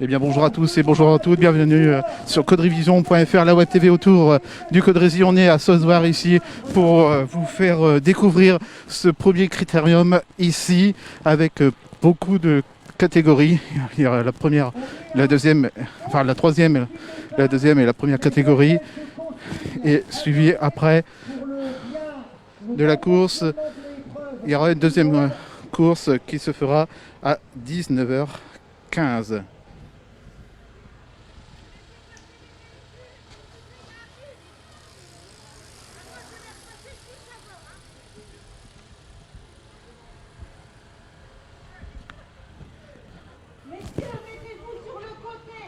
Eh bien bonjour à tous et bonjour à toutes, bienvenue sur coderevision.fr, la web TV autour du Codrési. On est à Sauzoir ici pour vous faire découvrir ce premier critérium ici avec beaucoup de catégories. Il y a la première, la deuxième, enfin la troisième, la deuxième et la première catégorie et suivi après de la course. Il y aura une deuxième course qui se fera à 19h15. Messieurs, mettez-vous sur le côté.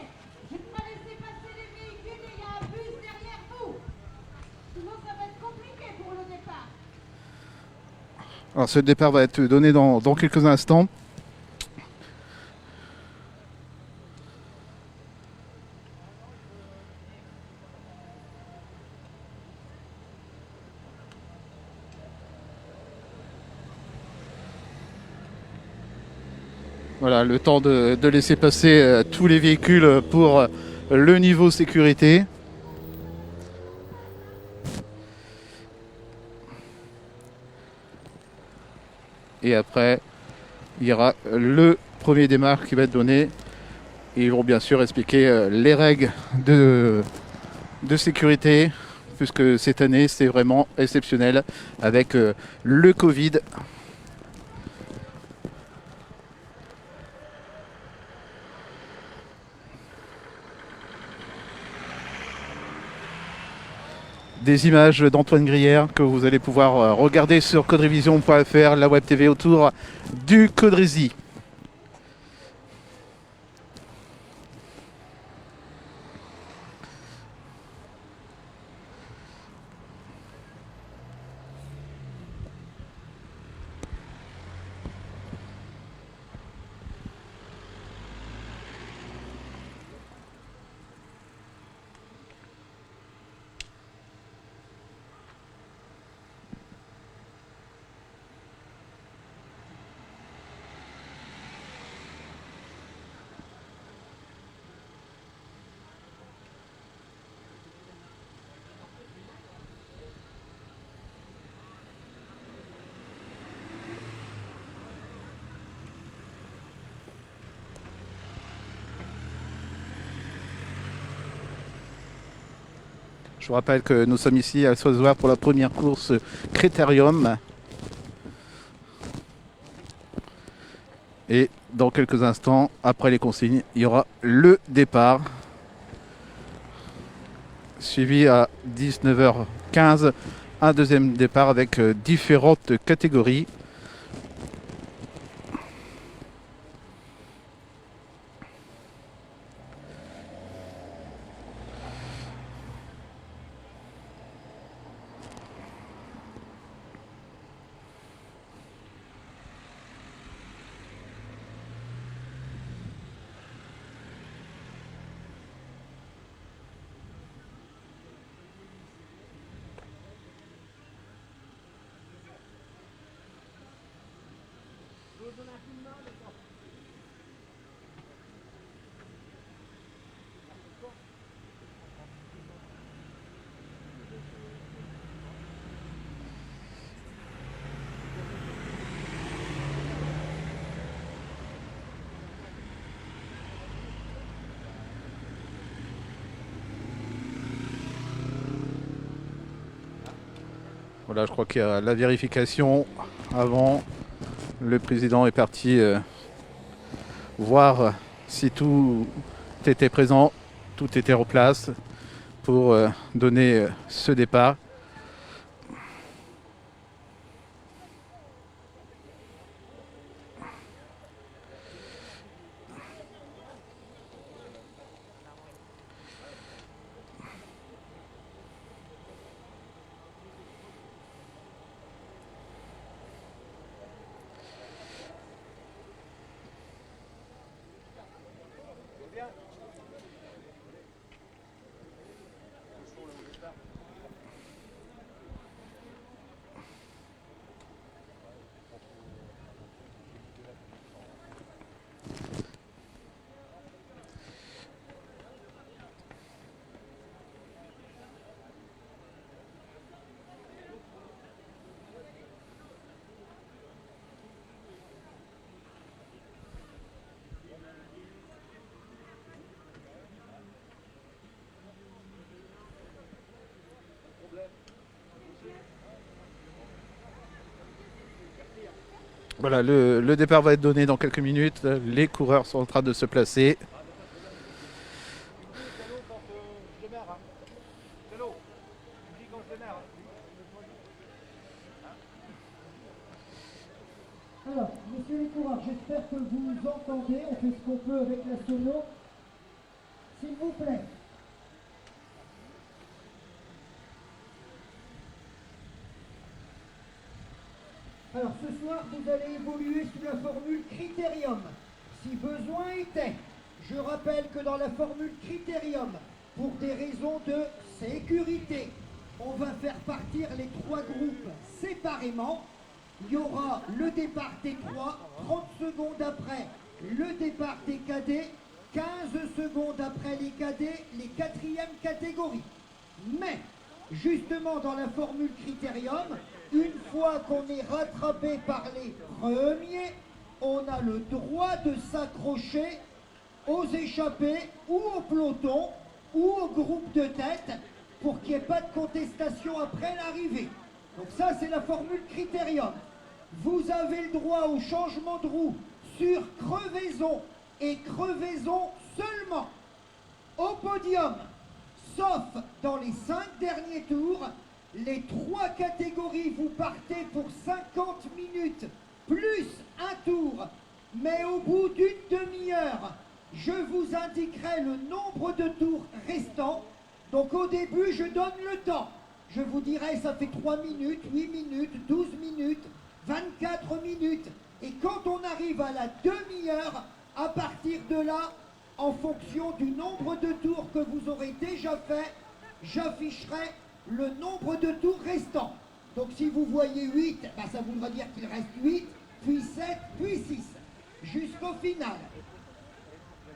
Je ne vais pas laisser passer les véhicules et il y a un bus derrière vous. Sinon, ça va être compliqué pour le départ. Alors ce départ va être donné dans quelques instants. Voilà, le temps de laisser passer tous les véhicules pour le niveau sécurité. Et après, il y aura le premier démarre qui va être donné. Et ils vont bien sûr expliquer les règles de sécurité, puisque cette année, c'est vraiment exceptionnel avec le Covid. Des images d'Antoine Grière que vous allez pouvoir regarder sur coderevision.fr, la web TV autour du Codrési. Je vous rappelle que nous sommes ici à Sauzoir pour la première course Critérium. Et dans quelques instants, après les consignes, il y aura le départ. Suivi à 19h15, un deuxième départ avec différentes catégories. Voilà, je crois qu'il y a la vérification avant. Le président est parti voir si tout était présent, tout était en place pour donner ce départ. Voilà, le départ va être donné dans quelques minutes. Les coureurs sont en train de se placer. Alors, messieurs les coureurs, j'espère que vous entendez. On fait ce qu'on peut avec la sono. S'il vous plaît. Alors, ce soir, vous allez évoluer sous la formule Critérium, si besoin était. Je rappelle que dans la formule Critérium, pour des raisons de sécurité, on va faire partir les 3 groupes séparément. Il y aura le départ des 3, 30 secondes après le départ des cadets, 15 secondes après les cadets, les 4e catégories. Mais, justement dans la formule Critérium, une fois qu'on est rattrapé par les premiers, on a le droit de s'accrocher aux échappés ou au peloton ou au groupe de tête pour qu'il n'y ait pas de contestation après l'arrivée. Donc ça, c'est la formule Critérium. Vous avez le droit au changement de roue sur crevaison et crevaison seulement. Au podium, sauf dans les 5 derniers tours, les 3 catégories, vous partez pour 50 minutes plus un tour. Mais au bout d'une demi-heure, je vous indiquerai le nombre de tours restants. Donc au début, je donne le temps. Je vous dirai, ça fait 3 minutes, 8 minutes, 12 minutes, 24 minutes. Et quand on arrive à la demi-heure, à partir de là, en fonction du nombre de tours que vous aurez déjà fait, j'afficherai le nombre de tours restants. Donc si vous voyez 8, ben ça voudra dire qu'il reste 8, puis 7, puis 6, jusqu'au final.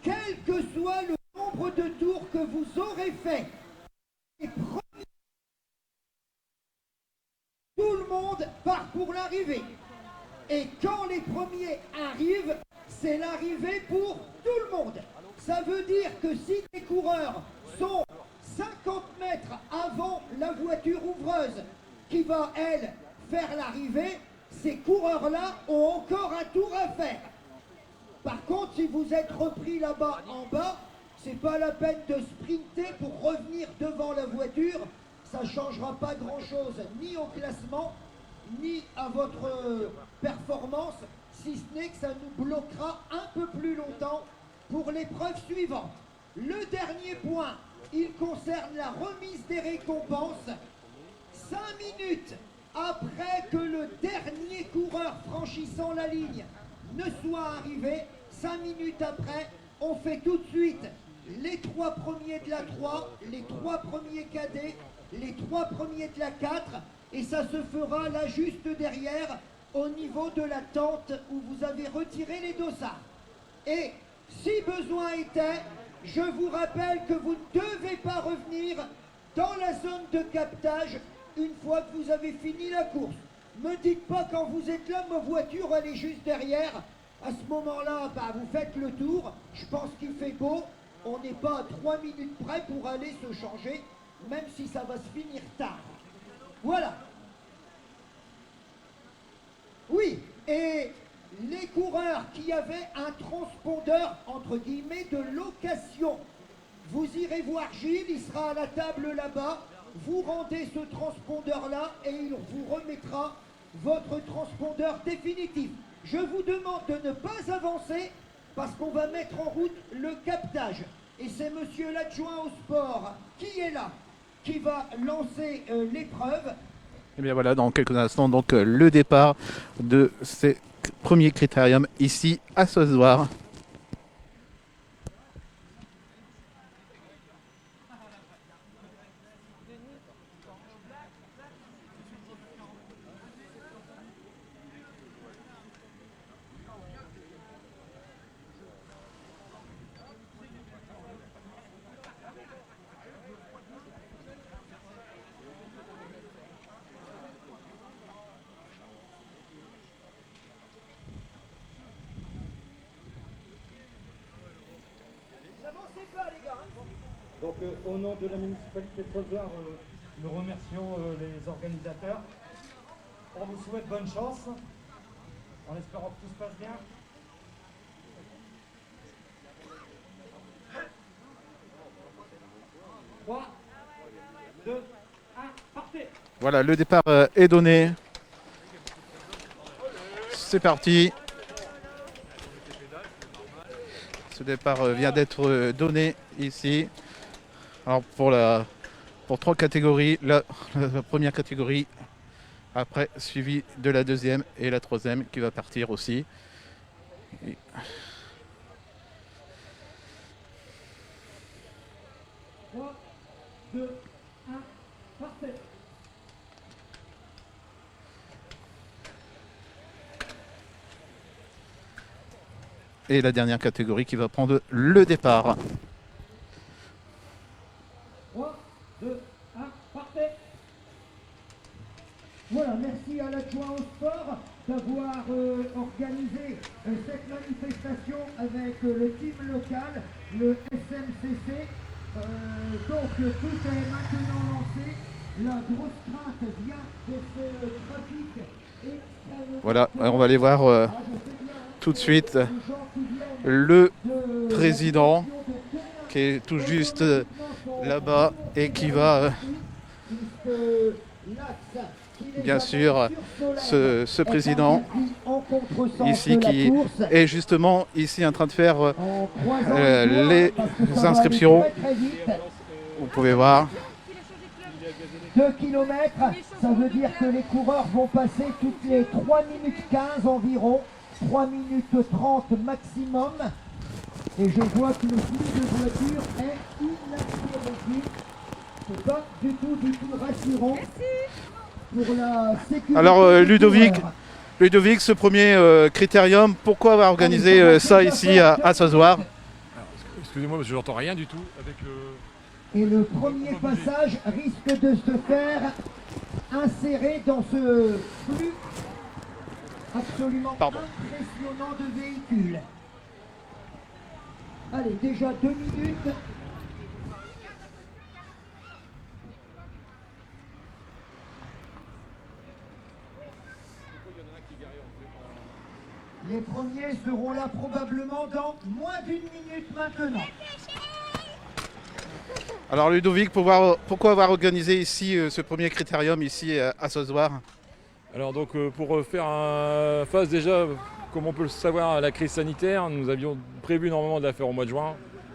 Quel que soit le nombre de tours que vous aurez fait, tout le monde part pour l'arrivée. Et quand les premiers arrivent, c'est l'arrivée pour tout le monde. Ça veut dire que si les coureurs sont 50 mètres avant la voiture ouvreuse qui va, elle, faire l'arrivée, ces coureurs-là ont encore un tour à faire. Par contre, si vous êtes repris là-bas en bas, c'est pas la peine de sprinter pour revenir devant la voiture. Ça ne changera pas grand-chose, ni au classement, ni à votre performance, si ce n'est que ça nous bloquera un peu plus longtemps pour l'épreuve suivante. Le dernier point, il concerne la remise des récompenses. 5 minutes après que le dernier coureur franchissant la ligne ne soit arrivé, 5 minutes après, on fait tout de suite les 3 premiers de la 3, les 3 premiers cadets, les 3 premiers de la 4, et ça se fera là juste derrière, au niveau de la tente où vous avez retiré les dossards. Et si besoin était, je vous rappelle que vous ne devez pas revenir dans la zone de captage une fois que vous avez fini la course. Me dites pas quand vous êtes là, ma voiture elle est juste derrière. À ce moment-là, bah, vous faites le tour. Je pense qu'il fait beau. On n'est pas à 3 minutes près pour aller se changer, même si ça va se finir tard. Voilà. Oui, et les coureurs qui avaient un transpondeur, entre guillemets, de location, vous irez voir Gilles, il sera à la table là-bas, vous rendez ce transpondeur-là et il vous remettra votre transpondeur définitif. Je vous demande de ne pas avancer parce qu'on va mettre en route le captage. Et c'est monsieur l'adjoint au sport qui est là, qui va lancer l'épreuve. Et bien voilà, dans quelques instants, donc le départ de ces premiers critériums ici à Sauzoir. Donc au nom de la municipalité de Sauzoir, nous remercions les organisateurs. On vous souhaite bonne chance. En espérant que tout se passe bien. Trois, deux, un, partez. Voilà, le départ est donné. C'est parti. Ce départ vient d'être donné ici. Alors pour 3 catégories, la première catégorie, après suivi de la deuxième et la troisième qui va partir aussi. Et... 3, 2, 1, partez. Et la dernière catégorie qui va prendre le départ. 3, 2, 1, partez. Voilà, merci à l'adjoint au sport d'avoir organisé cette manifestation avec le team local, le SMCC. Donc tout est maintenant lancé. La grosse crainte vient de ce trafic extrêmement... Voilà, on va aller voir tout de suite le président qui est tout juste là-bas et qui va bien sûr ce président ici qui est justement ici en train de faire les inscriptions. Vous pouvez voir. 2 km, ça veut dire que les coureurs vont passer toutes les 3 minutes 15 environ, 3 minutes 30 maximum. Et je vois que le flux de voitures est ininterrompu. C'est pas du tout rassurant pour la sécurité. Alors Ludovic, des coureurs. ce premier critérium, pourquoi avoir organisé ça ici à Sazoir? Excusez-moi, parce que je n'entends rien du tout avec le... Et le premier passage risque de se faire insérer dans ce flux absolument impressionnant de véhicules. Allez, déjà 2 minutes. Les premiers seront là probablement dans moins d'1 minute maintenant. Alors Ludovic, pourquoi avoir organisé ici ce premier critérium ici à Sazoir? Alors donc pour faire face déjà, comme on peut le savoir, à la crise sanitaire, nous avions prévu normalement de la faire au mois de juin,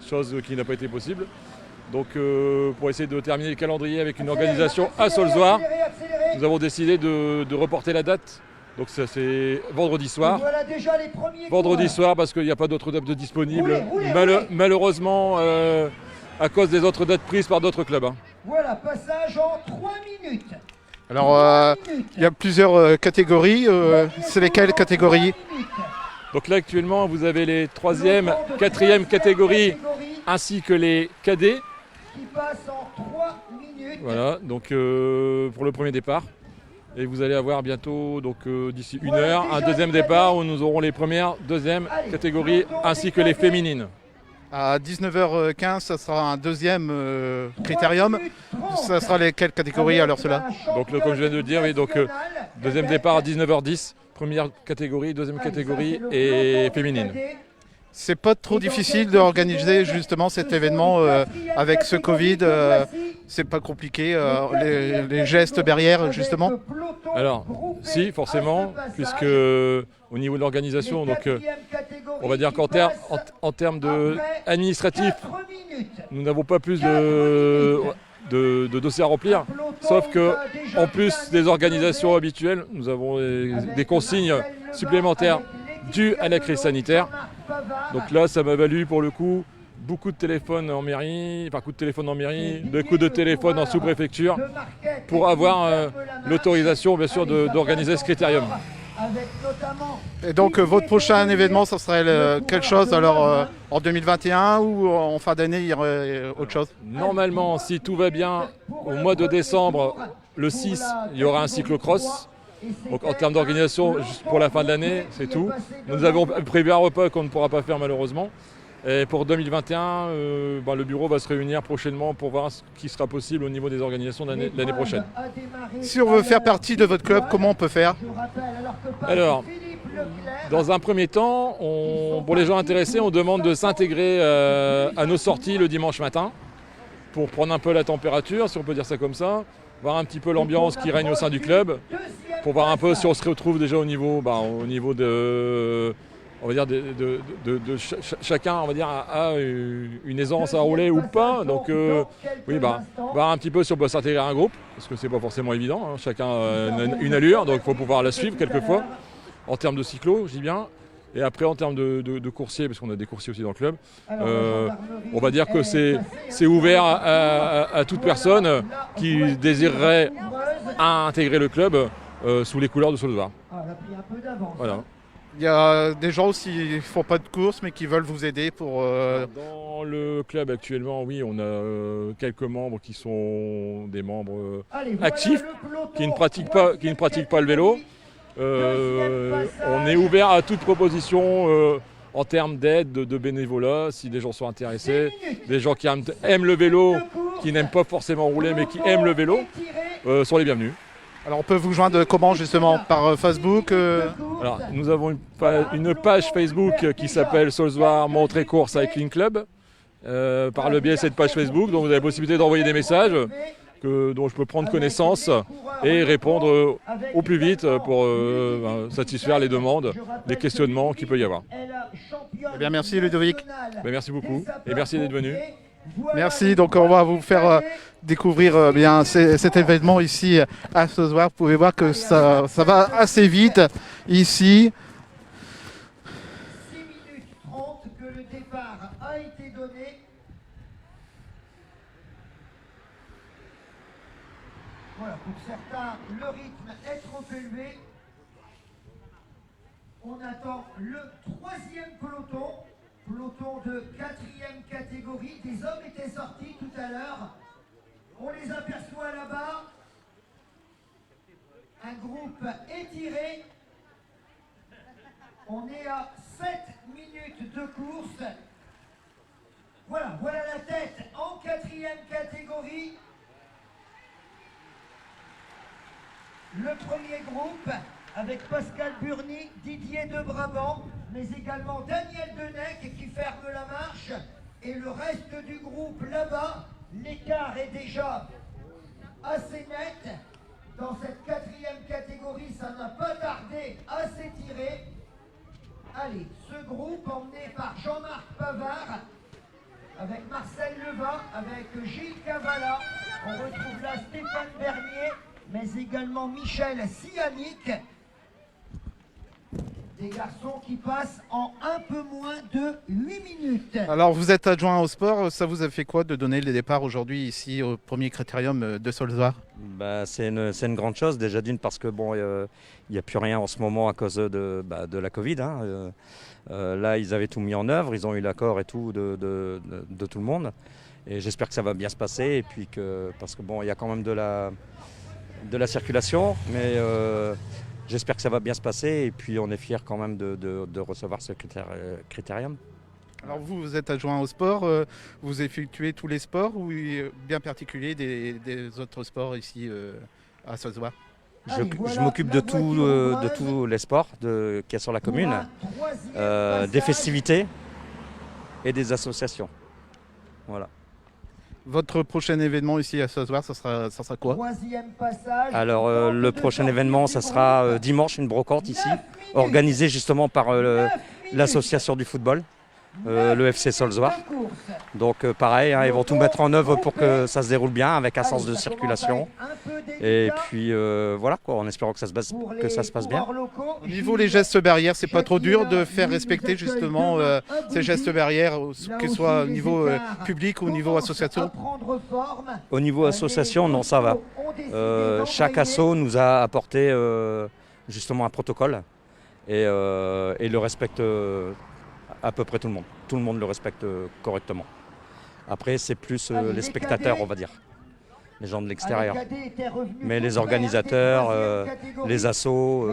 chose qui n'a pas été possible. Donc pour essayer de terminer le calendrier avec une organisation à Saulzoir, nous avons décidé de reporter la date. Donc ça c'est vendredi soir. Voilà déjà les premiers Vendredi coureurs. soir parce qu'il n'y a pas d'autres dates de disponibles. Roulez. Malheureusement à cause des autres dates prises par d'autres clubs. Voilà, passage en 3 minutes. Alors il y a plusieurs catégories. C'est lesquelles catégories? Donc là actuellement vous avez les 3e, 4e catégories ainsi que les cadets. Qui passe en 3 minutes. Voilà, donc pour le premier départ. Et vous allez avoir bientôt, donc d'ici 1 heure, un deuxième départ où nous aurons les premières, deuxième catégories ainsi que les féminines. À 19h15, ça sera un deuxième critérium. Ça sera lesquelles catégories alors cela? Donc comme je viens de le dire, oui, donc deuxième départ à 19h10, première catégorie, deuxième catégorie et féminine. C'est pas trop difficile d'organiser justement cet événement avec ce Covid. C'est pas compliqué, les gestes barrières justement. Alors, si, forcément, puisque au niveau de l'organisation, donc on va dire qu'en termes administratifs, nous n'avons pas plus de dossiers à remplir, sauf que en plus des organisations habituelles, nous avons des consignes supplémentaires dues à la crise sanitaire. Donc là, ça m'a valu pour le coup beaucoup de téléphones en mairie, des coups de téléphone en sous-préfecture pour avoir l'autorisation bien sûr d'organiser ce critérium. Et donc votre prochain événement, ça serait quelle chose alors en 2021 ou en fin d'année il y aurait autre chose? Normalement, si tout va bien, au mois de décembre, le 6, il y aura un cyclocross. Donc en termes d'organisation, juste pour la fin de l'année, c'est tout. Nous avons prévu un repas qu'on ne pourra pas faire malheureusement. Et pour 2021, le bureau va se réunir prochainement pour voir ce qui sera possible au niveau des organisations l'année prochaine. Si on veut faire partie de votre club, comment on peut faire? Alors, Dans un premier temps, pour les gens intéressés, on demande de s'intégrer à nos sorties le dimanche matin pour prendre un peu la température, si on peut dire ça comme ça, voir un petit peu l'ambiance qui règne au sein du club, pour voir un peu si on se retrouve déjà au niveau de, on va dire chacun, on va dire, a une aisance à rouler ou pas. Donc oui, voir un petit peu si on peut s'intégrer à un groupe, parce que c'est pas forcément évident. Hein. Chacun a une allure, donc il faut pouvoir la suivre quelquefois. En termes de cyclo, je dis bien. Et après, en termes de coursiers, parce qu'on a des coursiers aussi dans le club, on va dire que c'est ouvert à toute personne qui désirerait intégrer le club sous les couleurs de Solsvar. Voilà. Il y a des gens aussi qui ne font pas de course mais qui veulent vous aider pour... Dans le club actuellement, oui, on a quelques membres qui sont des membres actifs, qui ne pratiquent pas le vélo. On est ouvert à toute proposition en termes d'aide, de bénévolat, si des gens sont intéressés, des gens qui aiment le vélo, qui n'aiment pas forcément rouler mais qui aiment le vélo, sont les bienvenus. Alors on peut vous joindre comment justement? Par Facebook Alors, nous avons une page Facebook qui s'appelle Solsvar Montrécourt Cycling Club. Par le biais de cette page Facebook, donc vous avez la possibilité d'envoyer des messages dont je peux prendre connaissance et répondre au plus vite pour satisfaire les demandes, les questionnements qu'il peut y avoir. Eh bien, merci Ludovic. Merci beaucoup et merci d'être venu. Merci, donc on va vous faire découvrir bien cet événement ici à Solsvar. Vous pouvez voir que ça va assez vite ici. 6 minutes 30 que le départ a été donné. Voilà, pour certains, le rythme est trop élevé. On attend le 3e peloton de 4e catégorie. Des hommes étaient sortis tout à l'heure. On les aperçoit là-bas. Un groupe étiré. On est à 7 minutes de course. Voilà la tête en 4e catégorie. Le premier groupe avec Pascal Burny, Didier de Brabant, mais également Daniel Denec qui ferme la marche. Et le reste du groupe là-bas, l'écart est déjà assez net. Dans cette 4e catégorie, ça n'a pas tardé à s'étirer. Allez, ce groupe emmené par Jean-Marc Pavard, avec Marcel Leva, avec Gilles Cavala. On retrouve là Stéphane Bernier, mais également Michel Sianic. Des garçons qui passent en un peu moins de 8 minutes. Alors vous êtes adjoint au sport, ça vous a fait quoi de donner le départ aujourd'hui ici au premier critérium de Solsvar? C'est une grande chose, déjà d'une parce que il n'y a plus rien en ce moment à cause de la Covid. Hein. Là ils avaient tout mis en œuvre, ils ont eu l'accord et tout de tout le monde. Et j'espère que ça va bien se passer, et puis parce que il y a quand même de la circulation, mais j'espère que ça va bien se passer, et puis on est fiers quand même de recevoir ce critérium. Alors vous êtes adjoint au sport, vous effectuez tous les sports ou bien particulier des autres sports ici à Solsvar? Je m'occupe de tous les sports qu'il y a sur la commune, des festivités et des associations. Voilà. Votre prochain événement ici à Solsvar, ça sera quoi? Alors le prochain événement, ça sera dimanche, une brocante ici, organisée justement par l'association du football, le FC Solsvar. Donc pareil, ils vont tout mettre en œuvre pour que ça se déroule bien, avec un sens de circulation. Et puis voilà quoi, en espérant que ça se passe bien. Au niveau des gestes barrières, c'est pas trop dur de faire respecter justement ces gestes barrières, que ce soit au niveau public ou au niveau association? Au niveau association, non, ça va. Chaque asso nous a apporté justement un protocole et le respecte à peu près tout le monde. Tout le monde le respecte correctement. Après, c'est plus les spectateurs, on va dire. Les gens de l'extérieur. Mais les organisateurs, les assos,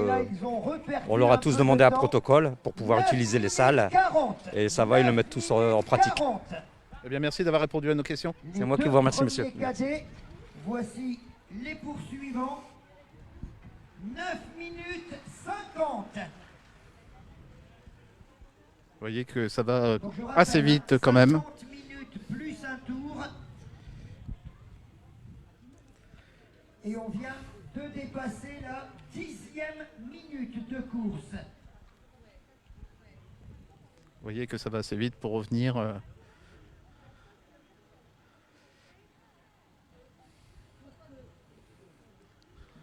on leur a tous demandé un protocole pour pouvoir utiliser les salles. Et ça va, ils le mettent tous en pratique. Eh bien, merci d'avoir répondu à nos questions. C'est moi qui vous remercie, monsieur. Voici les poursuivants. 9 minutes 50. voyez que ça va Donc, je assez rappelle, vite quand même. 50 minutes plus un tour. Et on vient de dépasser la 10e minute de course. Vous voyez que ça va assez vite pour revenir.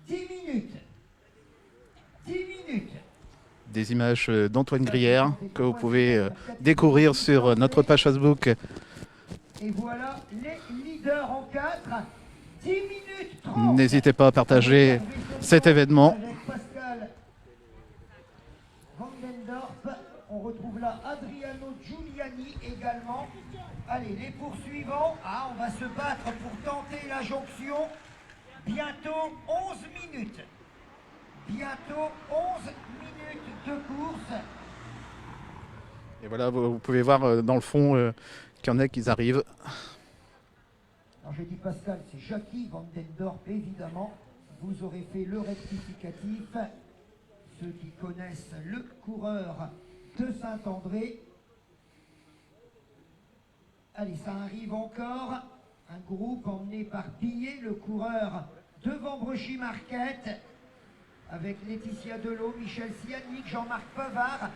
10 minutes. 10 minutes. Des images d'Antoine Grière que vous pouvez découvrir sur notre page Facebook. Et voilà les leaders en 4. 10 minutes 30. N'hésitez pas à partager cet événement. Avec Pascal Vandendorp. On retrouve là Adriano Giuliani également. Allez, les poursuivants. Ah, on va se battre pour tenter la jonction. Bientôt 11 minutes. Bientôt 11 minutes de course. Et voilà, vous pouvez voir dans le fond qu'il y en a qui arrivent. Alors je dis Pascal, c'est Jackie Vandendorp évidemment. Vous aurez fait le rectificatif. Ceux qui connaissent le coureur de Saint-André. Allez, ça arrive encore. Un groupe emmené par Billet, le coureur de Vambrechy Marquette, avec Laetitia Delot, Michel Sianic, Jean-Marc Pavard.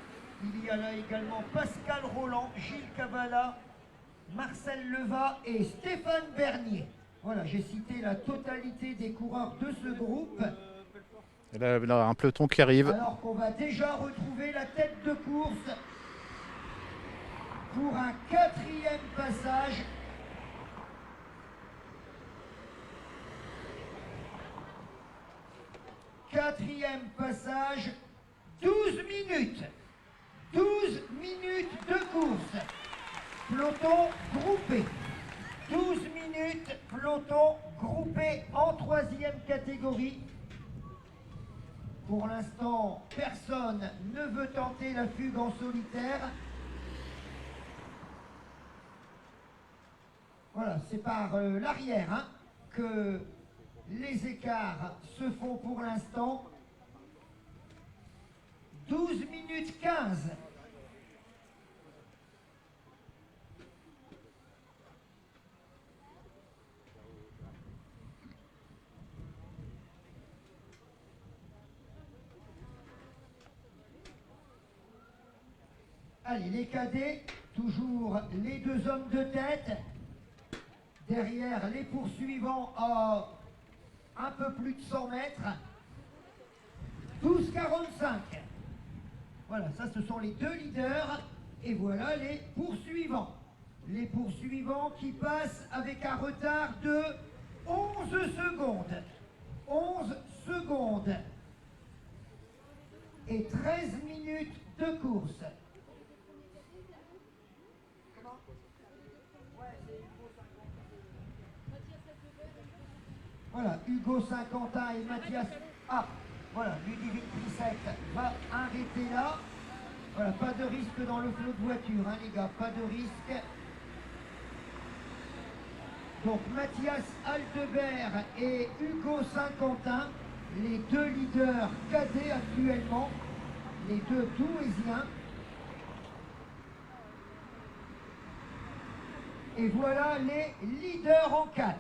Il y a là également Pascal Roland, Gilles Cavalla, Marcel Leva et Stéphane Bernier. Voilà, j'ai cité la totalité des coureurs de ce groupe. Et là, un peloton qui arrive. Alors qu'on va déjà retrouver la tête de course pour un 4e passage. Quatrième passage, 12 minutes. 12 minutes de course. Peloton groupé. 12 minutes, peloton groupé en 3e catégorie. Pour l'instant, personne ne veut tenter la fugue en solitaire. Voilà, c'est par l'arrière hein, que les écarts se font pour l'instant. 12 minutes 15. Allez, les cadets, toujours les deux hommes de tête. Derrière les poursuivants à un peu plus de 100 mètres. 12,45. Voilà, ça ce sont les deux leaders. Et voilà les poursuivants. Les poursuivants qui passent avec un retard de 11 secondes. 11 secondes. Et 13 minutes de course. Voilà, Hugo Saint-Quentin et Mathias... Ah, voilà, Ludivine Prissette va arrêter là. Voilà, pas de risque dans le flot de voiture, hein, les gars, pas de risque. Donc, Mathias Aldebert et Hugo Saint-Quentin, les deux leaders cadets actuellement, les deux Douaisiens. Et voilà les leaders en 4.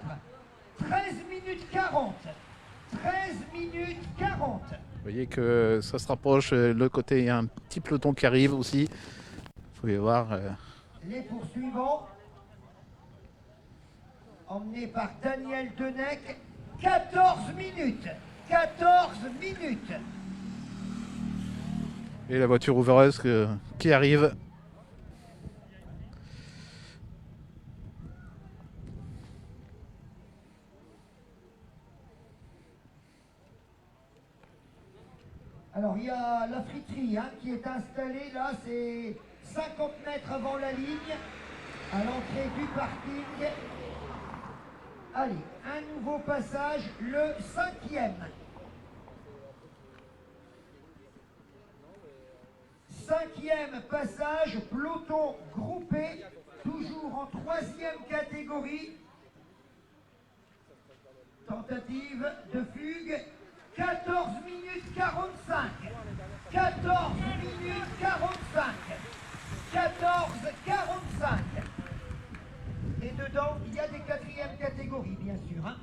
13 minutes 40. 13 minutes 40. Vous voyez que ça se rapproche. Le côté, il y a un petit peloton qui arrive aussi. Vous pouvez voir. Les poursuivants, emmenés par Daniel Denec, 14 minutes. 14 minutes. Et la voiture ouvreuse qui arrive. Alors il y a la friterie hein, qui est installée là, c'est 50 mètres avant la ligne, à l'entrée du parking. Allez, un nouveau passage, le 5e. 5e passage, peloton groupé, toujours en 3e catégorie. Tentative de fugue. 14 minutes 45. 14 minutes 45. 14,45. Et dedans, il y a des quatrièmes catégories, bien sûr. Hein.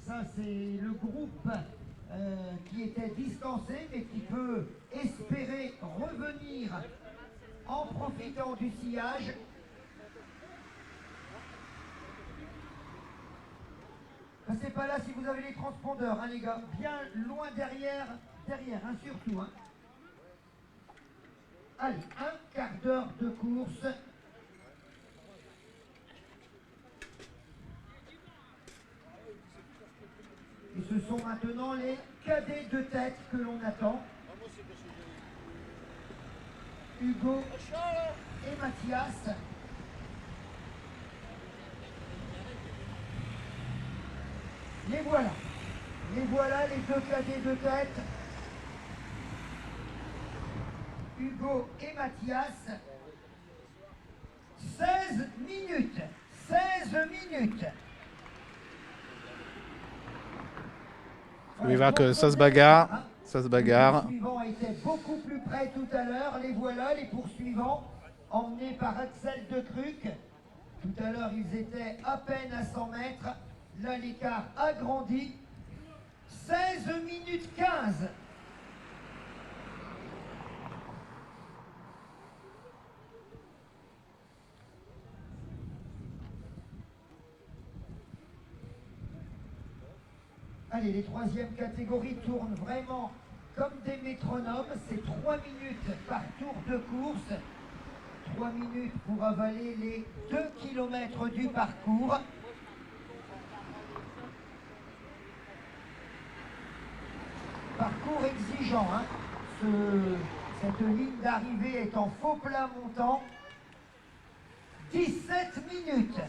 Ça, c'est le groupe qui était distancé, mais qui peut espérer revenir en profitant du sillage. Passez pas là si vous avez les transpondeurs, hein, les gars. Bien loin derrière, hein, surtout. Hein. Allez, un quart d'heure de course. Et ce sont maintenant les cadets de tête que l'on attend. Hugo et Mathias. Les voilà. Les voilà, les deux cadets de tête. Hugo et Mathias. 16 minutes. 16 minutes. Vous pouvez voir que ça se bagarre. Ça se bagarre. Les poursuivants étaient beaucoup plus près tout à l'heure. Les voilà, les poursuivants, emmenés par Axel de Cruc. Tout à l'heure, ils étaient à peine à 100 mètres. Là, l'écart a grandi. 16 minutes 15. Allez, les troisièmes catégories tournent vraiment comme des métronomes. C'est 3 minutes par tour de course. 3 minutes pour avaler les 2 km du parcours. Parcours exigeant, hein. Cette ligne d'arrivée est en faux plat montant. 17 minutes.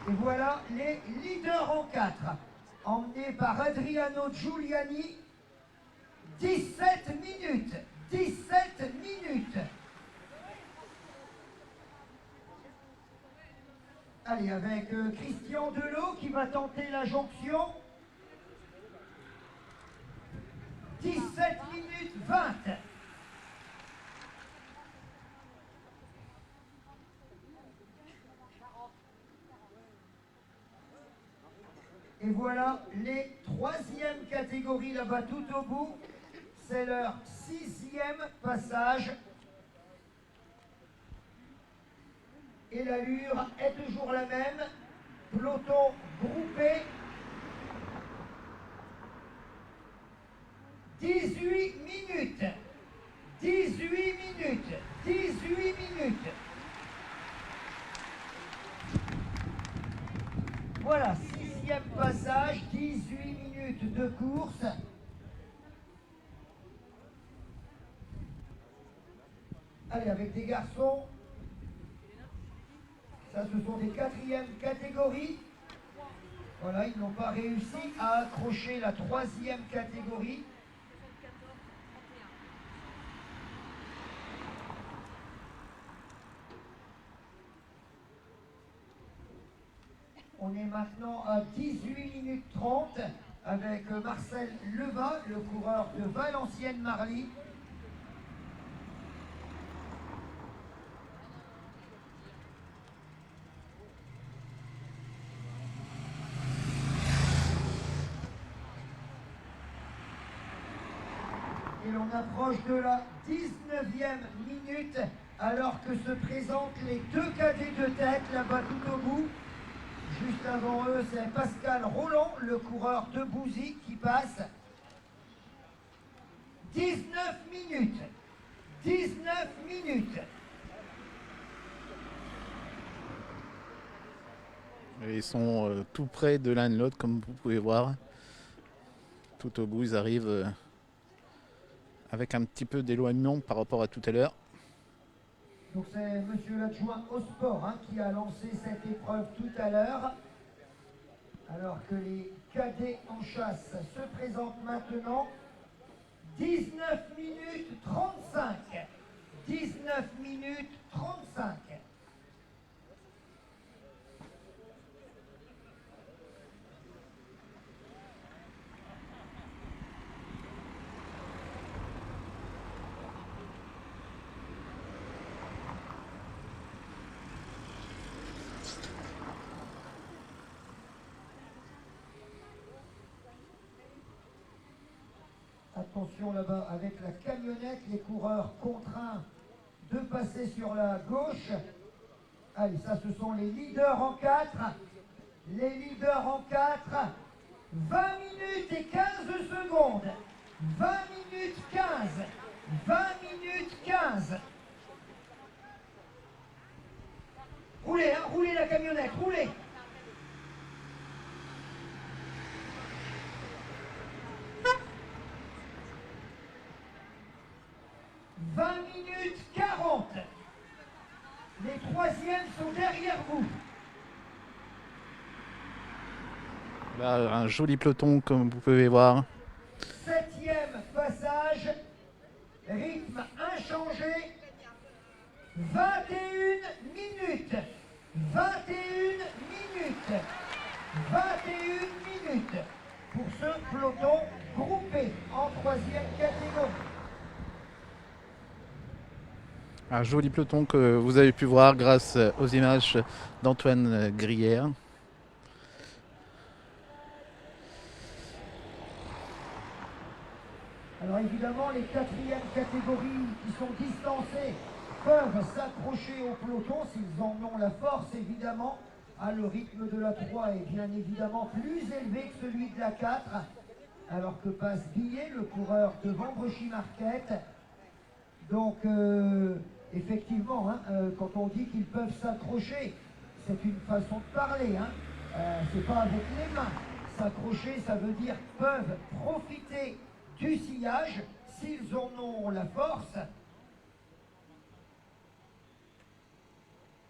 Et voilà les leaders en 4, emmenés par Adriano Giuliani. 17 minutes. 17 minutes. Allez, avec Christian Delot qui va tenter la jonction. 17 minutes 20. Et voilà les troisièmes catégories là-bas tout au bout. C'est leur 6e passage. Et l'allure est toujours la même. Peloton groupé. 18 minutes. 18 minutes. 18 minutes. Voilà, 6e passage, 18 minutes de course. Allez, avec des garçons, ça ce sont des 4e catégories. Voilà, ils n'ont pas réussi à accrocher la 3e catégorie. On est maintenant à 18 minutes 30 avec Marcel Leva, le coureur de Valenciennes-Marly. Et l'on approche de la 19e minute alors que se présentent les deux cadets de tête là-bas tout au bout. Juste avant eux, c'est Pascal Roland, le coureur de Bouzy, qui passe. 19 minutes. 19 minutes. Et ils sont tout près de l'un de l'autre, comme vous pouvez voir. Tout au bout, ils arrivent avec un petit peu d'éloignement par rapport à tout à l'heure. Donc c'est monsieur l'adjoint au sport qui a lancé cette épreuve tout à l'heure. Alors que les cadets en chasse se présentent maintenant. 19 minutes 35. 19 minutes 35. attention là-bas, avec la camionnette, les coureurs contraints de passer sur la gauche. Allez, ça ce sont les leaders en 4. Les leaders en 4. 20 minutes et 15 secondes. 20 minutes 15. 20 minutes 15. Roulez, hein, roulez la camionnette, roulez. « 20 minutes 40. Les troisièmes sont derrière vous. Là, un joli peloton comme vous pouvez voir. 7e passage, rythme inchangé, 21 minutes, 21 minutes, 21 minutes pour ce peloton groupé en 3e catégorie. Un joli peloton que vous avez pu voir grâce aux images d'Antoine Grière. Alors évidemment, les 4e catégories qui sont distancées peuvent s'accrocher au peloton s'ils en ont la force, évidemment. Ah, le rythme de la 3 est bien évidemment plus élevé que celui de la 4, alors que passe Billet, le coureur de Vambrechy-Marquette. Donc, effectivement, hein, quand on dit qu'ils peuvent s'accrocher, c'est une façon de parler. Hein. C'est pas avec les mains. S'accrocher, ça veut dire peuvent profiter du sillage s'ils en ont la force.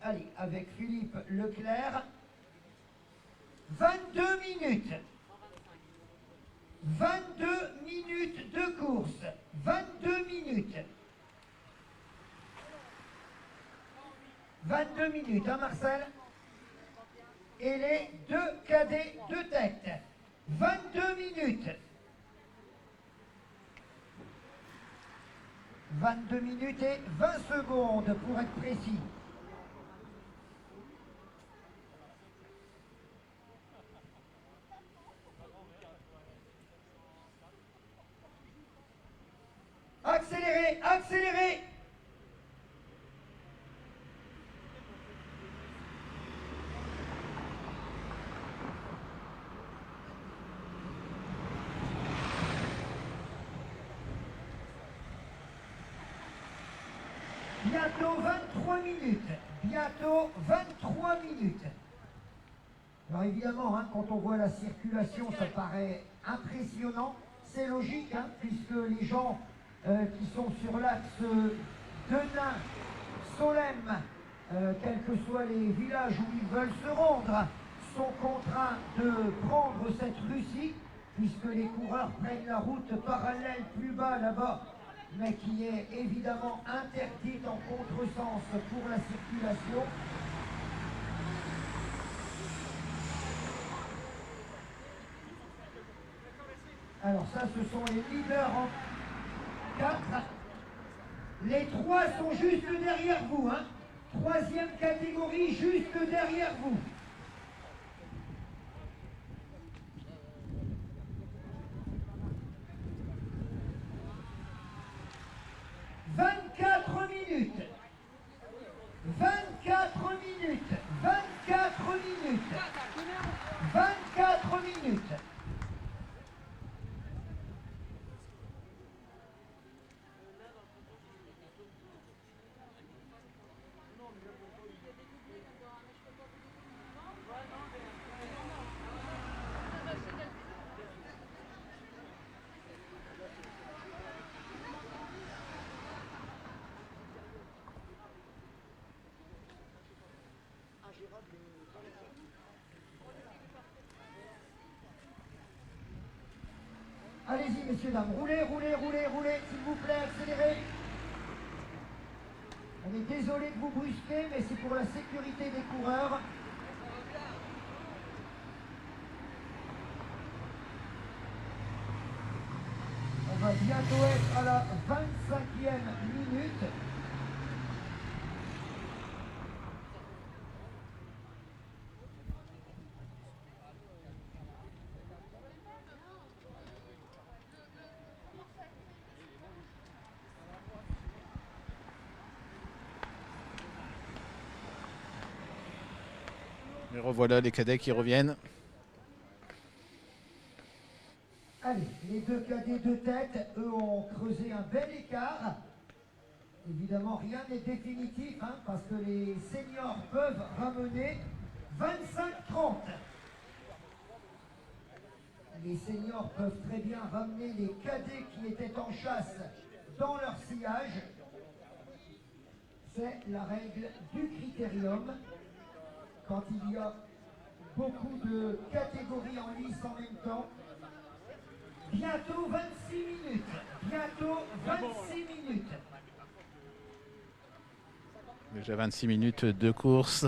Allez, avec Philippe Leclerc, 22 minutes. 22 minutes de course. 22 minutes. 22 minutes, hein Marcel? Et les deux cadets de tête. 22 minutes. 22 minutes et 20 secondes pour être précis. Accélérez, accélérez! Bientôt 23 minutes. Bientôt 23 minutes. Alors évidemment, hein, quand on voit la circulation, ça paraît impressionnant. C'est logique, hein, puisque les gens qui sont sur l'axe Denain, Solesmes, quels que soient les villages où ils veulent se rendre, sont contraints de prendre cette rue-ci, puisque les coureurs prennent la route parallèle plus bas là-bas, mais qui est évidemment interdite en contresens pour la circulation. Alors ça, ce sont les leaders en 4. Les 3 sont juste derrière vous, hein. 3e catégorie, juste derrière vous. « 24 minutes. 24 minutes. 24 minutes. 24 minutes. » Allez-y, messieurs, dames, roulez, roulez, roulez, roulez, s'il vous plaît, accélérez. On est désolé de vous brusquer, mais c'est pour la sécurité des coureurs. On va bientôt être à la 25e minute. Et revoilà les cadets qui reviennent. Allez, les deux cadets de tête, eux, ont creusé un bel écart. Évidemment, rien n'est définitif, hein, parce que les seniors peuvent ramener 25-30. Les seniors peuvent très bien ramener les cadets qui étaient en chasse dans leur sillage. C'est la règle du critérium. Quand il y a beaucoup de catégories en lice en même temps. Bientôt 26 minutes. Bientôt 26 minutes. Déjà 26 minutes de course.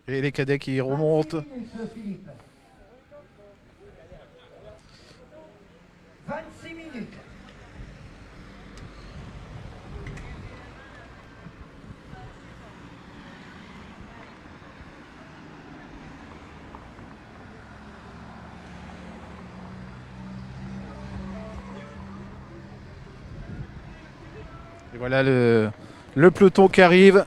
Et les cadets qui remontent. 26 minutes, Philippe. 26 minutes. Et voilà le peloton qui arrive.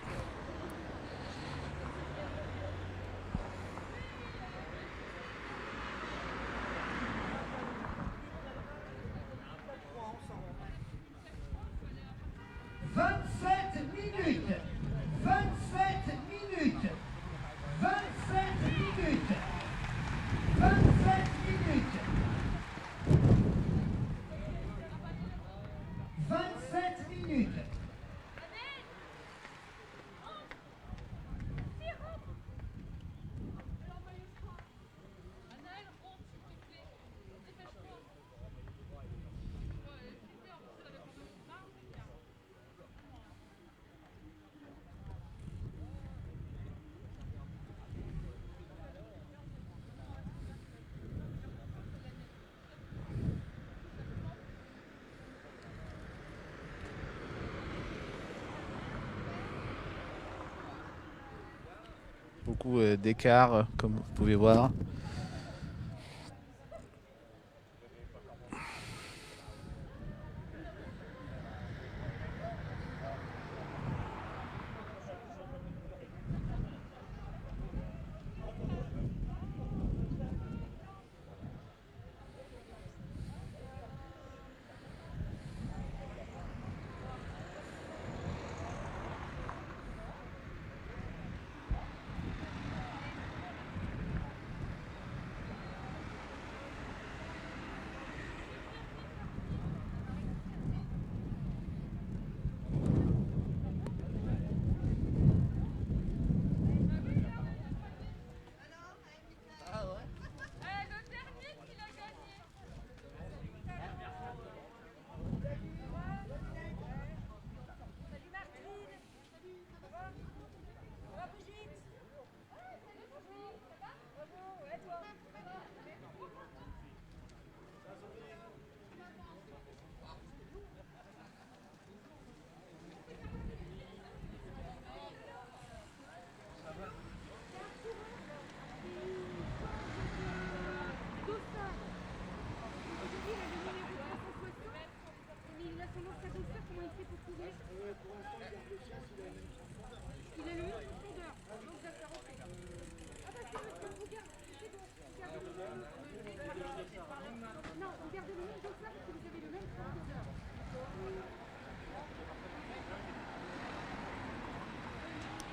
Beaucoup d'écart, comme vous pouvez voir.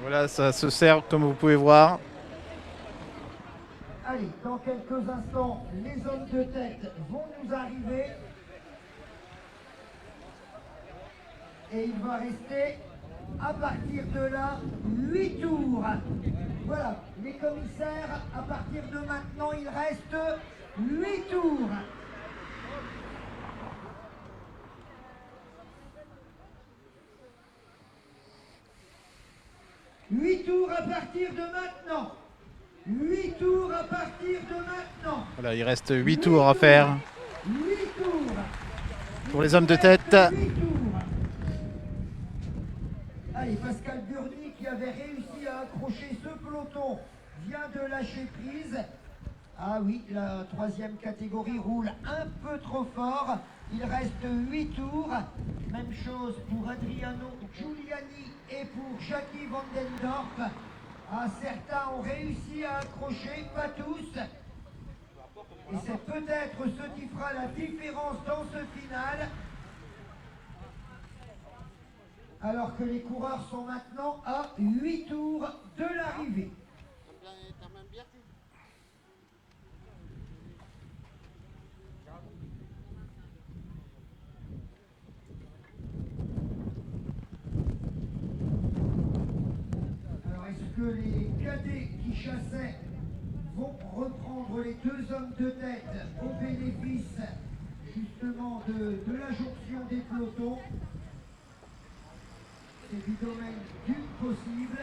Voilà, ça se sert comme vous pouvez voir. Allez, dans quelques instants, les hommes de tête vont nous arriver. Et il va rester, à partir de là, 8 tours. Voilà, les commissaires, à partir de maintenant, il reste 8 tours. Huit tours à partir de maintenant. 8 tours à partir de maintenant. Voilà, il reste 8 tours à faire 8 tours. pour les hommes de tête. 8 tours. Allez, Pascal Burny, qui avait réussi à accrocher ce peloton, vient de lâcher prise. Ah oui, la troisième catégorie roule un peu trop fort. Il reste 8 tours. Même chose pour Adriano Giuliani et pour Jackie Vandendorf. Ah, certains ont réussi à accrocher, pas tous. Et c'est peut-être ce qui fera la différence dans ce final. Alors que les coureurs sont maintenant à 8 tours de l'arrivée. Alors est-ce que les cadets qui chassaient vont reprendre les deux hommes de tête au bénéfice justement de la jonction des pelotons? C'est du domaine du possible.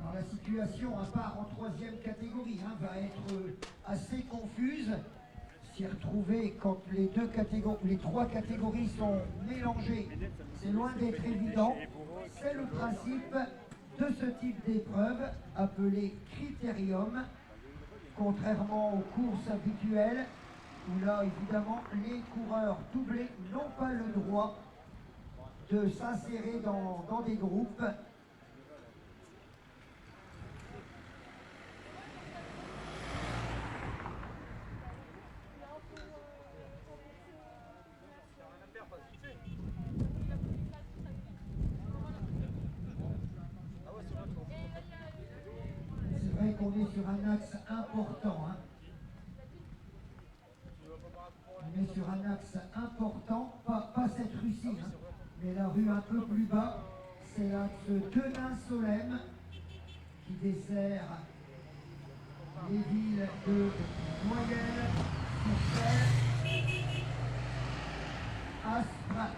Alors la situation, à part en troisième catégorie, va être assez confuse. S'y retrouver quand les trois catégories sont mélangées, c'est loin d'être évident. C'est le principe de ce type d'épreuve appelé critérium, contrairement aux courses habituelles où là évidemment les coureurs doublés n'ont pas le droit de s'insérer dans des groupes. C'est vrai qu'on est sur un axe important. On est sur un axe important, pas cette rue-ci, mais la rue un peu plus bas, c'est l'axe Denain-Solesmes qui dessert les villes de Noyelles, Courcelles, Aspres,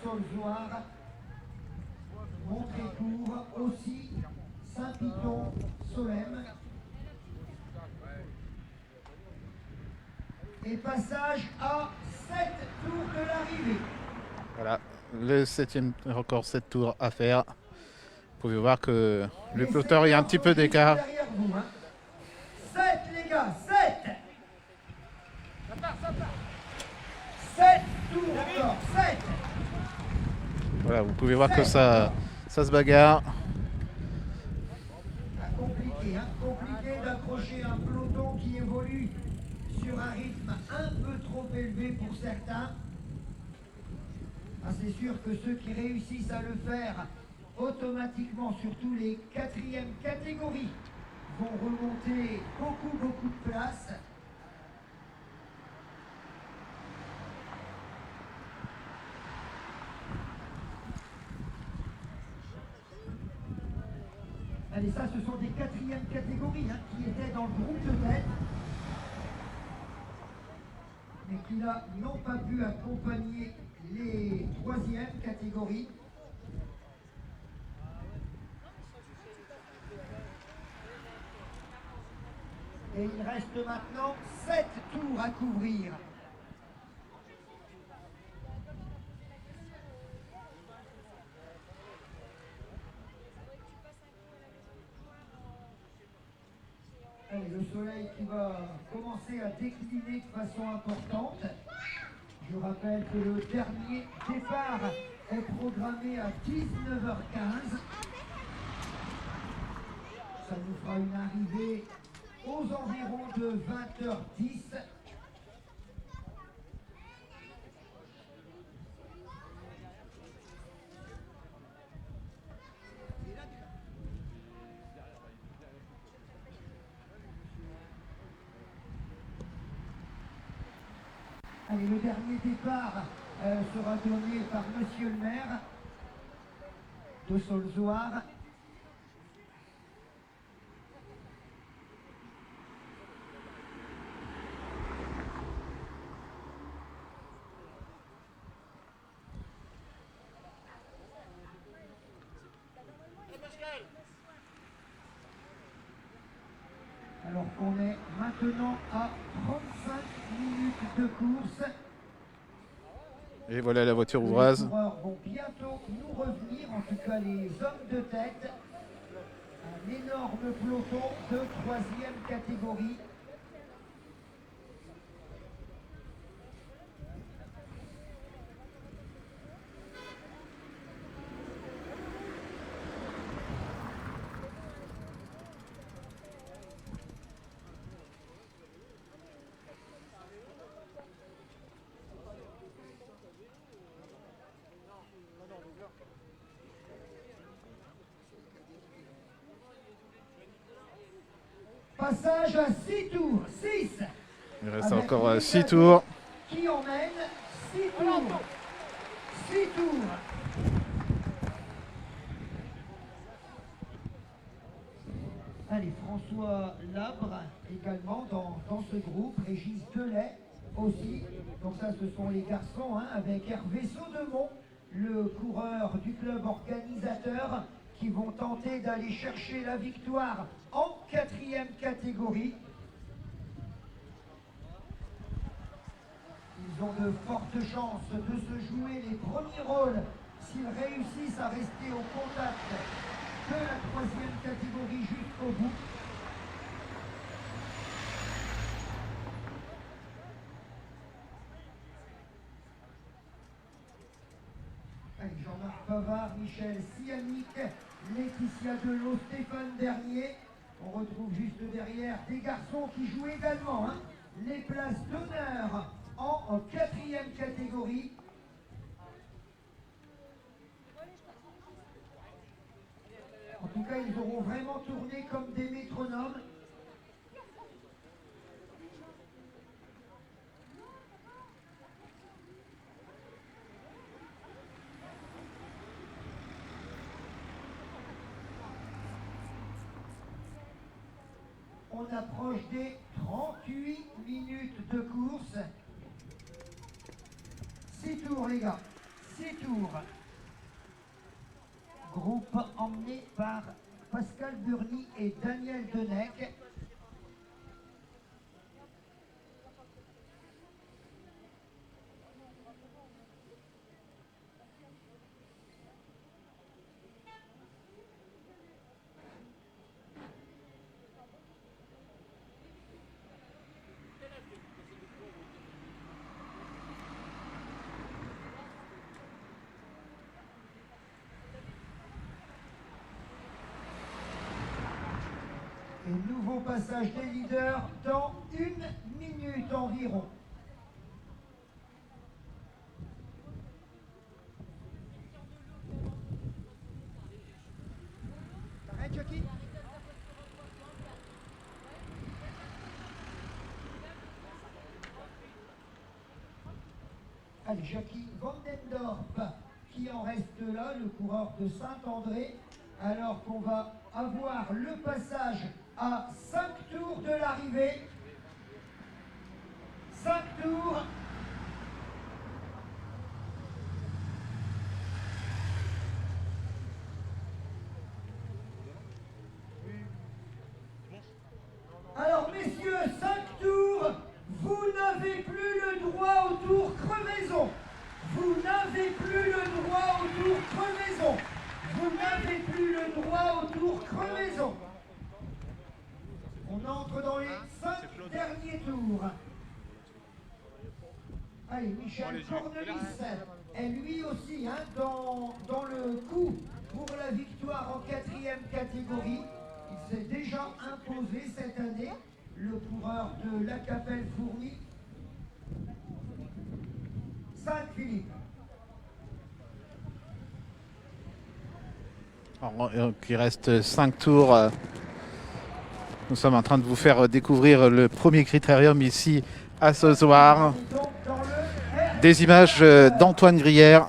Saulzoire, Montrécourt, aussi Saint-Piton, Solesmes. Et passage à 7 tours de l'arrivée. Voilà, le 7e, encore 7 tours à faire. Vous pouvez voir que le peloton est un petit peu d'écart. 7 les gars, 7 7 tours encore, 7. Voilà, vous pouvez voir que ça se bagarre. Compliqué d'accrocher un peloton qui évolue sur un rythme un peu trop élevé pour certains. C'est sûr que ceux qui réussissent à le faire automatiquement, surtout les 4e catégories, vont remonter beaucoup de place. Allez, ça, ce sont des 4e catégories qui étaient dans le groupe de tête, mais qui là n'ont pas pu accompagner les 3e catégories. Et il reste maintenant 7 tours à couvrir. Allez, le soleil qui va commencer à décliner de façon importante. Je rappelle que le dernier départ est programmé à 19h15. Ça nous fera une arrivée aux environs de 20h10. Allez, le dernier départ sera donné par Monsieur le maire de Saulzoire. Alors qu'on est maintenant à 35 minutes de course. Et voilà la voiture ouvreuse. Les coureurs vont bientôt nous revenir, en tout cas les hommes de tête. Un énorme peloton de 3e catégorie. Passage à 6 tours, 6. Il reste encore 6 tours. Qui emmène 6 tours. 6 tours. Allez, François Labre également dans ce groupe, Régis Delay aussi. Donc ça, ce sont les garçons, hein, avec Hervé Saudemont, le coureur du club organisateur, qui vont tenter d'aller chercher la victoire en 4e catégorie. Ils ont de fortes chances de se jouer les premiers rôles s'ils réussissent à rester au contact de la 3e catégorie jusqu'au bout. Allez, Jean-Marc Pavard, Michel Sianic, Laetitia Delot, Stéphane Dernier. On retrouve juste derrière des garçons qui jouent également, hein, les places d'honneur en 4e catégorie. En tout cas, ils auront vraiment tourné comme des métronomes. On approche des 38 minutes de course. 6 tours, les gars. 6 tours. Groupe emmené par Pascal Burny et Daniel Denec. Et nouveau passage des leaders dans 1 minute environ. Arrête, Jackie. Allez, Jackie Vandendorp qui en reste là, le coureur de Saint-André, alors qu'on va avoir le passage à 5 tours de l'arrivée. 5 tours. Alors messieurs, 5 tours, vous n'avez plus le droit au tour crevaison. Vous n'avez plus le droit au tour crevaison. Vous n'avez plus le droit au tour crevaison. On entre dans les 5 derniers tours. Allez, Michel Cornelis est lui aussi, hein, dans le coup pour la victoire en 4e catégorie. Il s'est déjà imposé cette année, le coureur de la Capelle Fournie. 5 Philippe. Alors, il reste 5 tours. Nous sommes en train de vous faire découvrir le premier critérium ici à Sauzoir. Des images d'Antoine Grière.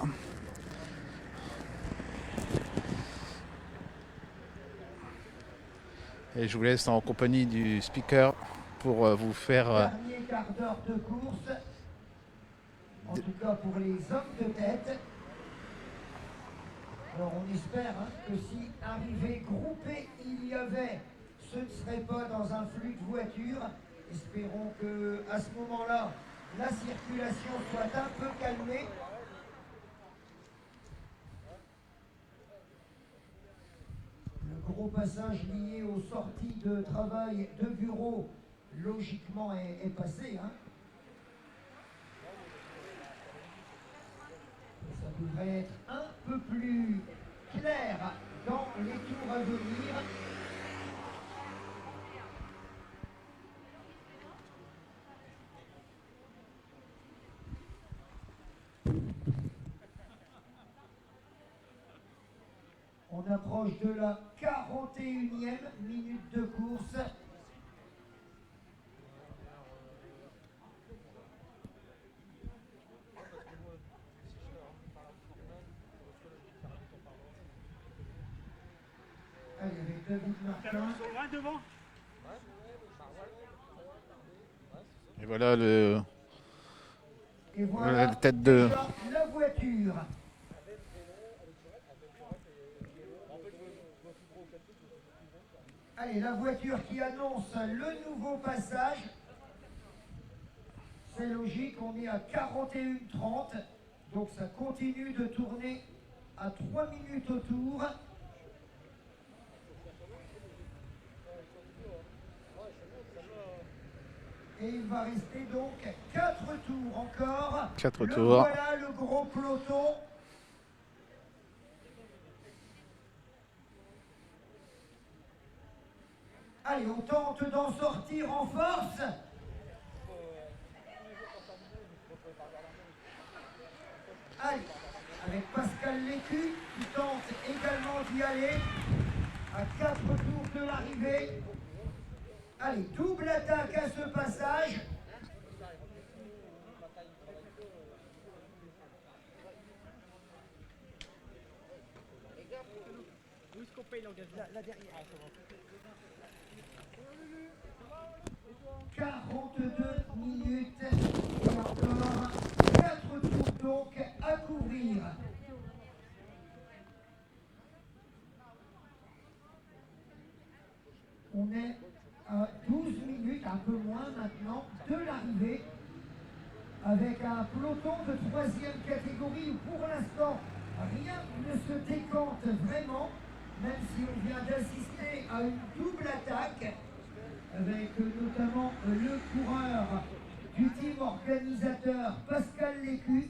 Et je vous laisse en compagnie du speaker pour vous faire... Dernier quart d'heure de course. En tout cas pour les hommes de tête. Alors on espère, hein, que si arrivé groupé il y avait ce ne serait pas dans un flux de voitures. Espérons que à ce moment-là, la circulation soit un peu calmée. Le gros passage lié aux sorties de travail de bureau, logiquement, est passé. Hein. Ça devrait être un peu plus clair dans les tours à venir. On approche de la 41e minute de course. Allez, avec David Martin. Et voilà le Et voilà la tête de déjà la voiture. Allez, la voiture qui annonce le nouveau passage. C'est logique, on est à 41,30. Donc ça continue de tourner à 3 minutes autour. Et il va rester donc 4 tours encore. 4 Le tours. voilà le gros peloton. Allez, on tente d'en sortir en force. Allez, avec Pascal Lécu qui tente également d'y aller à 4 tours de l'arrivée. Allez, double attaque à ce passage. Où est-ce qu'on paye l'engagement? Là derrière. 42 minutes et encore 4 tours donc à couvrir. On est à 12 minutes, un peu moins maintenant, de l'arrivée, avec un peloton de 3e catégorie où pour l'instant rien ne se décante vraiment, même si on vient d'assister à une double attaque avec notamment le coureur du team organisateur Pascal Lécu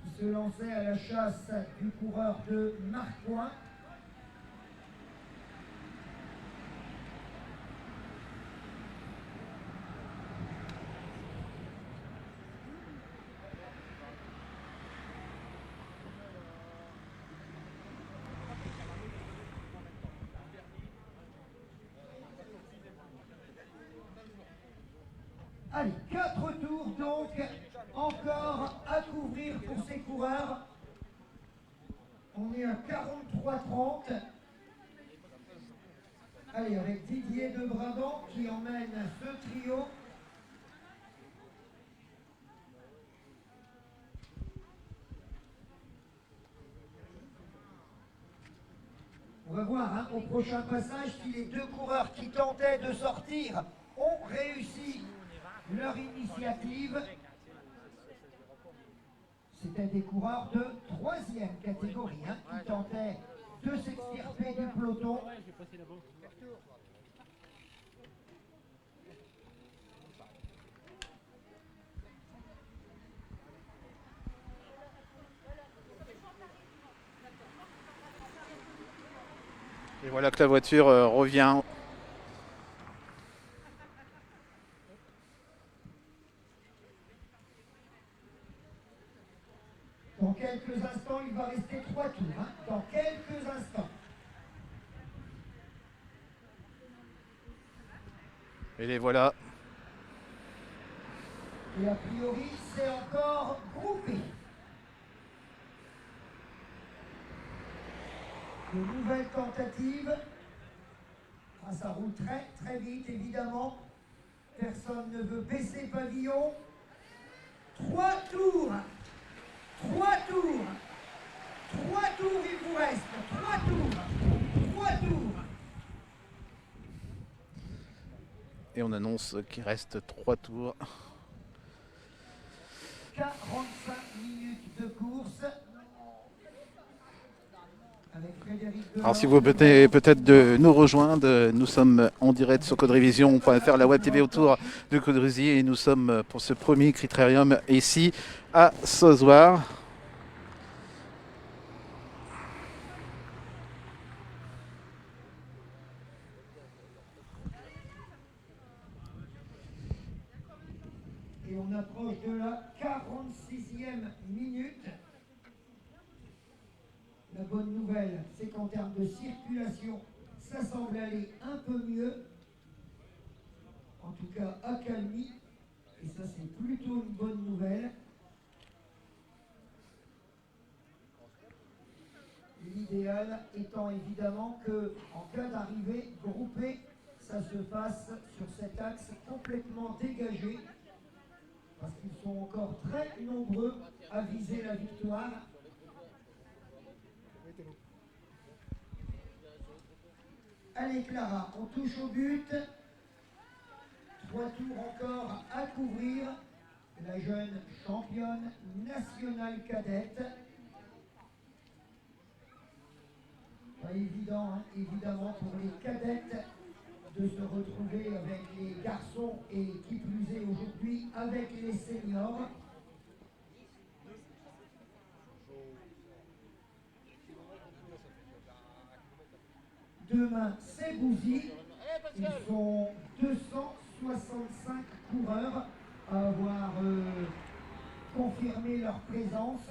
qui se lançait à la chasse du coureur de Marcoing. Allez, 4 tours donc encore à couvrir pour ces coureurs. On est à 43,30. Allez, avec Didier de Brabant qui emmène ce trio. On va voir hein, au prochain passage si les deux coureurs qui tentaient de sortir ont réussi leur initiative. C'était des coureurs de 3e catégorie hein, qui tentaient de s'extirper du peloton. Et voilà que la voiture revient. Dans quelques instants, il va rester 3 tours. Hein, dans quelques instants. Et les voilà. Et a priori, c'est encore groupé. De nouvelles tentatives. Ah, ça roule très très vite, évidemment. Personne ne veut baisser pavillon. 3 tours. 3 tours. 3 tours, il vous reste. 3 tours. 3 tours. Et on annonce qu'il reste 3 tours. 45 minutes de course. Avec Frédéric Delorme. Alors si vous venez peut-être de nous rejoindre, nous sommes en direct sur Codrevision.fr, la web TV autour de Caudrelizy, et nous sommes pour ce premier critérium ici à Sozoir. Et on approche de la 46e minute. La bonne nouvelle, c'est qu'en termes de circulation, ça semble aller un peu mieux. En tout cas, accalmie. Et ça, c'est plutôt une bonne nouvelle. L'idéal étant évidemment que, en cas d'arrivée groupée, ça se fasse sur cet axe complètement dégagé. Parce qu'ils sont encore très nombreux à viser la victoire. Allez Clara, on touche au but. 3 tours encore à couvrir. La jeune championne nationale cadette. Pas évident, hein, évidemment, pour les cadettes de se retrouver avec les garçons et qui plus est aujourd'hui avec les seniors. Demain, c'est Bouzy. Ils sont 265 coureurs à avoir confirmé leur présence.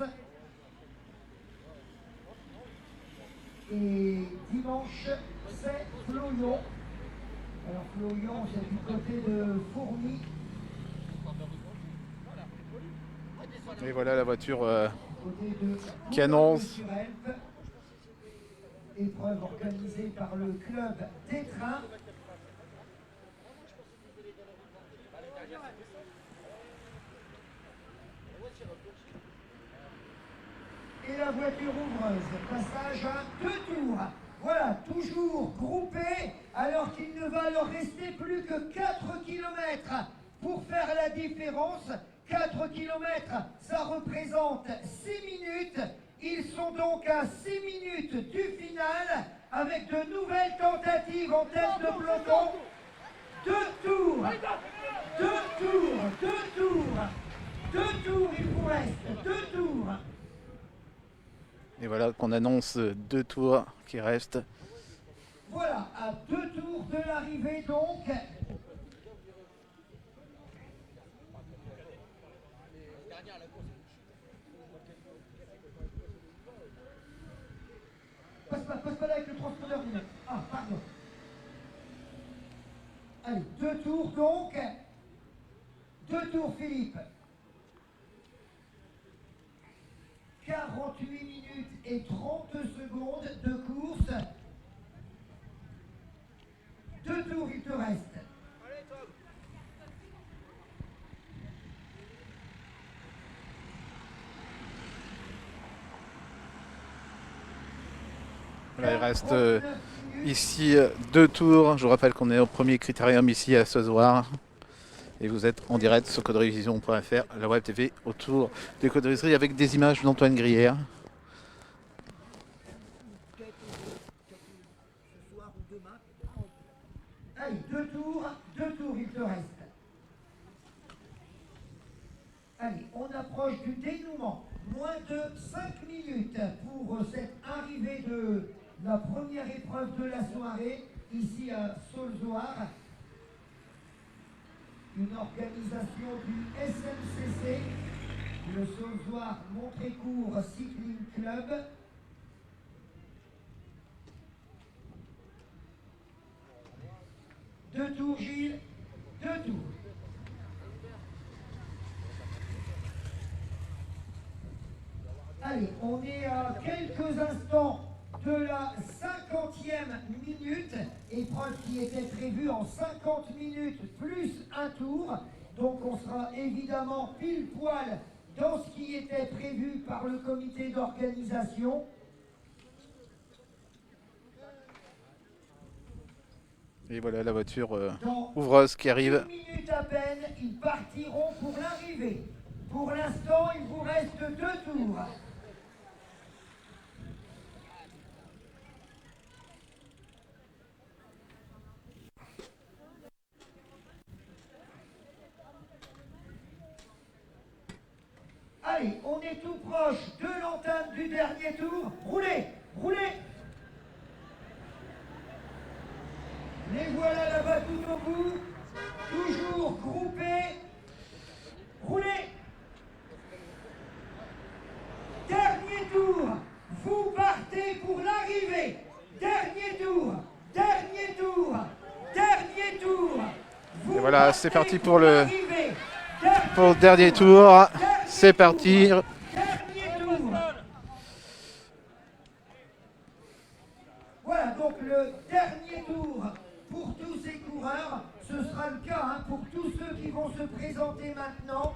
Et dimanche, c'est Floyon. Alors Floyon, c'est du côté de Fourmi. Et voilà la voiture qui annonce. Épreuve organisée par le club des trains. Et la voiture ouvreuse, passage à 2 tours. Voilà, toujours groupé, alors qu'il ne va leur rester plus que 4 km pour faire la différence. 4 km, ça représente 6 minutes. Ils sont donc à 6 minutes du final, avec de nouvelles tentatives en tête de peloton. 2 tours, 2 tours, 2 tours, 2 tours, il vous reste 2 tours. Et voilà qu'on annonce 2 tours qui restent. Voilà, à 2 tours de l'arrivée donc. Passe pas là avec le transpondeur. Ah, pardon. Allez, 2 tours donc. 2 tours Philippe. 48 minutes et 30 secondes de course. 2 tours il te reste. Voilà, il reste ici 2 tours. Je vous rappelle qu'on est au premier critérium ici à Sozoir. Et vous êtes en direct sur Codrevision.fr, la web TV autour des Caudrelizy avec des images d'Antoine Grière. Allez, 2 tours il te reste. Allez, on approche du dénouement. Moins de 5 minutes pour cette arrivée de la première épreuve de la soirée, ici à Sozoir. Une organisation du SMCC, le Sozoir Montrécourt Cycling Club. Deux tours Gilles, 2 tours. Allez, on est à quelques instants de la 50e minute, épreuve qui était prévue en 50 minutes plus un tour. Donc on sera évidemment pile poil dans ce qui était prévu par le comité d'organisation. Et voilà la voiture Dans ouvreuse qui arrive. 10 minutes à peine, ils partiront pour l'arrivée. Pour l'instant, il vous reste 2 tours. Allez, on est tout proche de l'entame du dernier tour. Roulez, roulez. Les voilà là-bas tout au bout. Toujours groupés. Roulez. Dernier tour. Vous partez pour l'arrivée. Dernier tour. Dernier tour. Dernier tour. Vous Et voilà, c'est partez parti pour le l'arrivée. dernier tour. C'est parti. Dernier tour. Voilà, donc le dernier tour pour tous ces coureurs, ce sera le cas hein, pour tous ceux qui vont se présenter maintenant.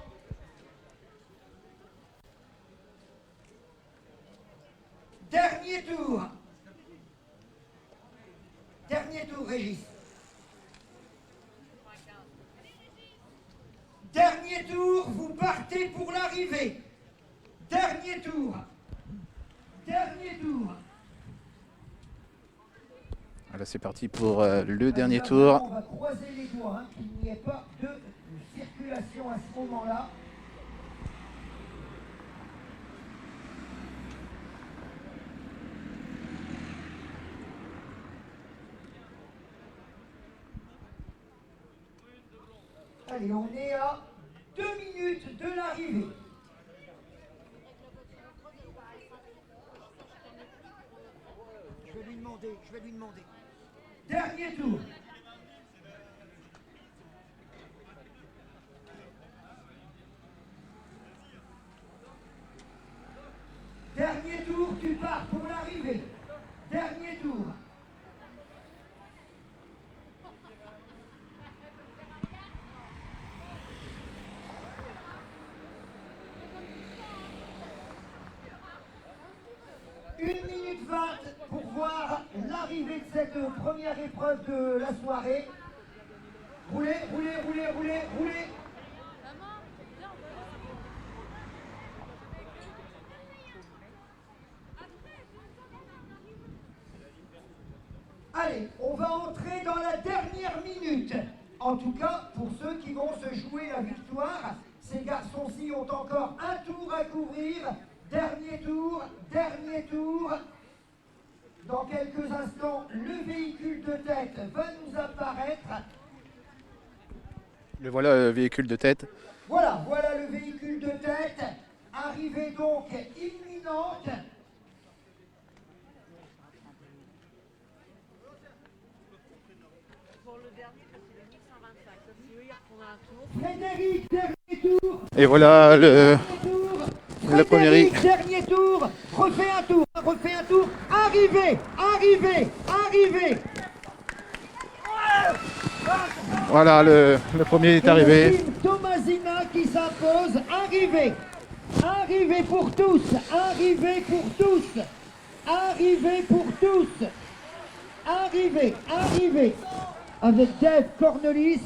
Dernier tour. Dernier tour, Régis. Dernier tour, vous partez pour l'arrivée. Dernier tour. Dernier tour. Voilà, c'est parti pour le dernier tour. On va croiser les doigts, hein, qu'il n'y ait pas de circulation à ce moment-là. Allez, on est à 2 minutes de l'arrivée. Je vais lui demander. Dernier tour. Dernier tour, tu pars pour l'arrivée. Dernier tour. Une minute 20 pour voir l'arrivée de cette première épreuve de la soirée. Roulez, roulez, roulez, roulez, roulez. Allez, on va entrer dans la dernière minute. En tout cas, pour ceux qui vont se jouer la victoire, ces garçons-ci ont encore un tour à couvrir. Dernier tour, dernier tour. Dans quelques instants, le véhicule de tête va nous apparaître. Le voilà, le véhicule de tête. Voilà le véhicule de tête. Arrivée donc imminente. Pour le dernier, c'est le 1125. Sauf si eux, ils refont un tour. Frédéric, dernier tour. Et voilà le premier Frédéric, dernier tour. Refais un tour. Arrivée. Voilà, le premier est arrivé. Le team Tomasina qui s'impose. Arrivée pour tous. Arrivée. Avec Dave Cornelis.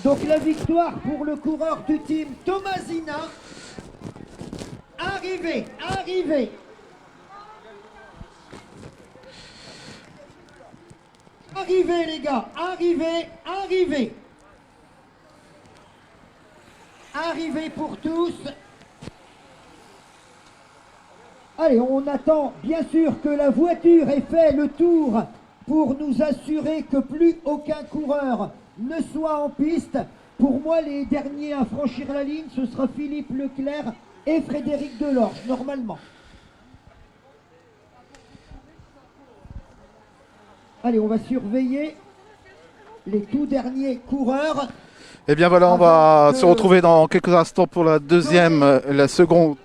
Donc la victoire pour le coureur du team Tomasina. Arrivée. Arrivez les gars, arrivez. Arrivez pour tous. Allez, on attend bien sûr que la voiture ait fait le tour pour nous assurer que plus aucun coureur ne soit en piste. Pour moi, les derniers à franchir la ligne, ce sera Philippe Leclerc et Frédéric Delorge, normalement. Allez, on va surveiller les tout derniers coureurs. Et bien voilà, on va se retrouver dans quelques instants pour la seconde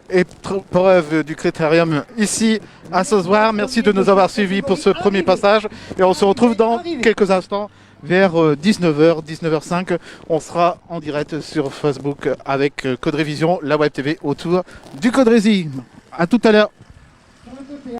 épreuve du Critérium ici à Sauzouar. Merci de nous avoir suivis pour ce premier passage. Et on se retrouve dans quelques instants vers 19h, 19h05. On sera en direct sur Facebook avec Codrevision, la web TV autour du Codrezi. À tout à l'heure.